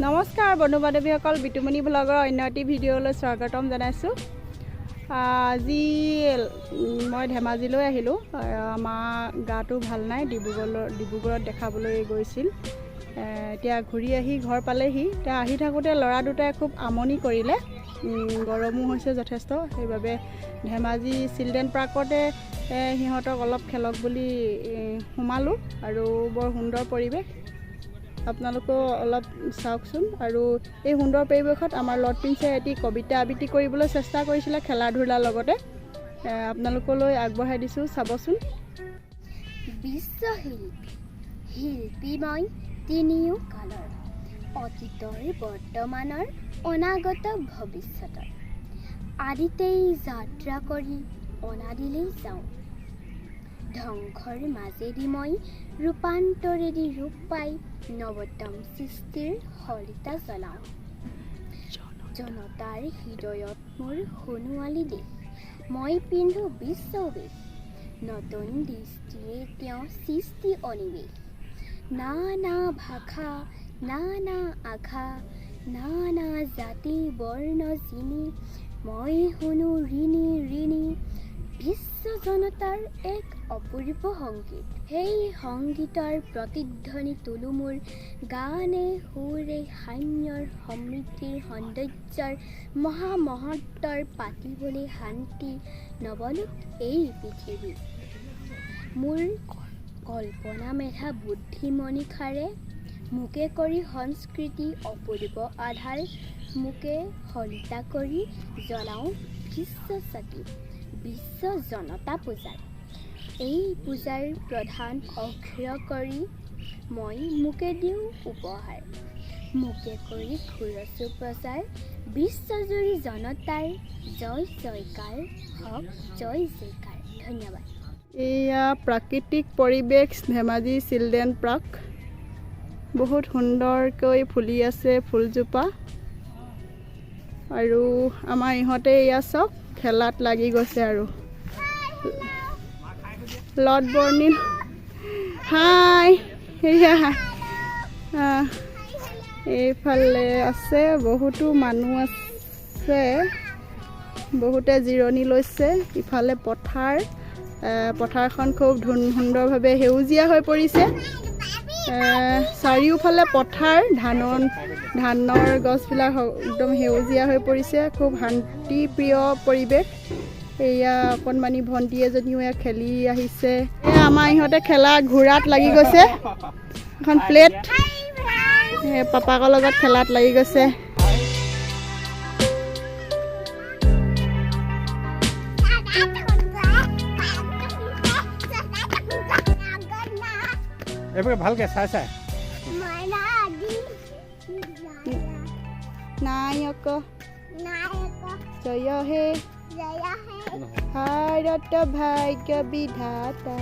নমস্কাৰ বন্ধু বান্ধৱীসকল, বিতুমনি ব্লগৰ অন্য এটি ভিডিঅ'লৈ স্বাগতম জনাইছোঁ। আজি মই ধেমাজিলৈ আহিলোঁ। আমাৰ গাটো ভাল নাই, ডিব্ৰুগড়ত দেখাবলৈ গৈছিল। এতিয়া ঘূৰি আহি ঘৰ পালেহি। এতিয়া আহি থাকোঁতে ল'ৰা দুটাই খুব আমনি কৰিলে, গৰমো হৈছে যথেষ্ট। সেইবাবে ধেমাজি চিলড্ৰেন পাৰ্কতে সিহঁতক অলপ খেলক বুলি সোমালোঁ আৰু বৰ সুন্দৰ পৰিৱেশ। আপোনালোকেও অলপ চাওকচোন। আৰু এই সুন্দৰ পৰিৱেশত আমাৰ লৰ্ড প্ৰিন্সে এটি কবিতা আবৃত্তি কৰিবলৈ চেষ্টা কৰিছিলে খেলা ধূলাৰ লগতে। আপোনালোকলৈ আগবঢ়াই দিছোঁ, চাবচোন। বিশ্বশিল্পী শিল্পী মই তিনিও কালৰ, অতীতৰ বৰ্তমানৰ অনাগত ভৱিষ্যতৰ, আদিতেই যাত্ৰা কৰি অনাদিলৈ যাওঁ। ধ্বংসৰ মাজেদি মই ৰূপান্তৰেদি ৰূপ পাই নৱতম সৃষ্টিৰ সলিতা জ্বলাওঁ। জনতাৰ হৃদয়ত মোৰ সোণোৱালী দেশ, মই পিন্ধো বিশ্ববেশ। নতুন দৃষ্টিৰে তেওঁ সৃষ্টি অনিবেশ। নানা ভাষা, নানা আশা, নানা জাতি বৰ্ণ চিনি, মই শুনো ঋণী ঋণী বিশ্ব জনতাৰ এক অপূৰ্ব সংগীত। সেই সংগীতৰ প্ৰতিধ্বনি তোলো মোৰ গানে সুৰে, সাম্যৰ সমৃদ্ধিৰ সৌন্দৰ্যৰ মহামহত্বৰ, পাতিবলৈ শান্তি নৱলোক এই পৃথিৱী। মোৰ কল্পনা মেধা বুদ্ধি মণিষাৰে মোকে কৰি সংস্কৃতি অপূৰ্ব আধাৰ, মোকে সলিতা কৰি জ্বলাওঁ বিশ্ব চাকি, বিশ্ব জনতা পূজাৰ। এই পূজাৰ প্ৰধান অক্ষৰ কৰি মই মোকে দিওঁ উপহাৰ, মোকে কৰি ঘূৰছো প্ৰচাৰ, বিশ্বজুৰি জনতাৰ জয় জয়কাৰ হওক, জয় জয়কাৰ। ধন্যবাদ। এয়া প্ৰাকৃতিক পৰিৱেশ ধেমাজি চিলড্ৰেন পাৰ্ক। বহুত সুন্দৰকৈ ফুলি আছে ফুলজোপা। আৰু আমাৰ ইহঁতে এয়া চাওক খেলাত লাগি গৈছে। আৰু লৰ্ড বৰ্ণিল হাই, এয়া এইফালে আছে বহুতো মানুহ আছে, বহুতে জিৰণি লৈছে। ইফালে পথাৰখন খুব সুন্দৰভাৱে সেউজীয়া হৈ পৰিছে। চাৰিওফালে পথাৰ, ধানৰ গছবিলাক একদম সেউজীয়া হৈ পৰিছে। খুব শান্তিপ্ৰিয় পৰিৱেশ। এয়া অকণমানি ভণ্টি এজনীও এয়া খেলি আহিছে। এয়া আমাৰ ইহঁতে খেলা ঘোঁৰাত লাগি গৈছে। এখন প্লেট পাপাকৰ লগত খেলাত লাগি গৈছে। ভালকে চাই নায়ক জয় হে ভাৰত ভাগ্য বিধাতা।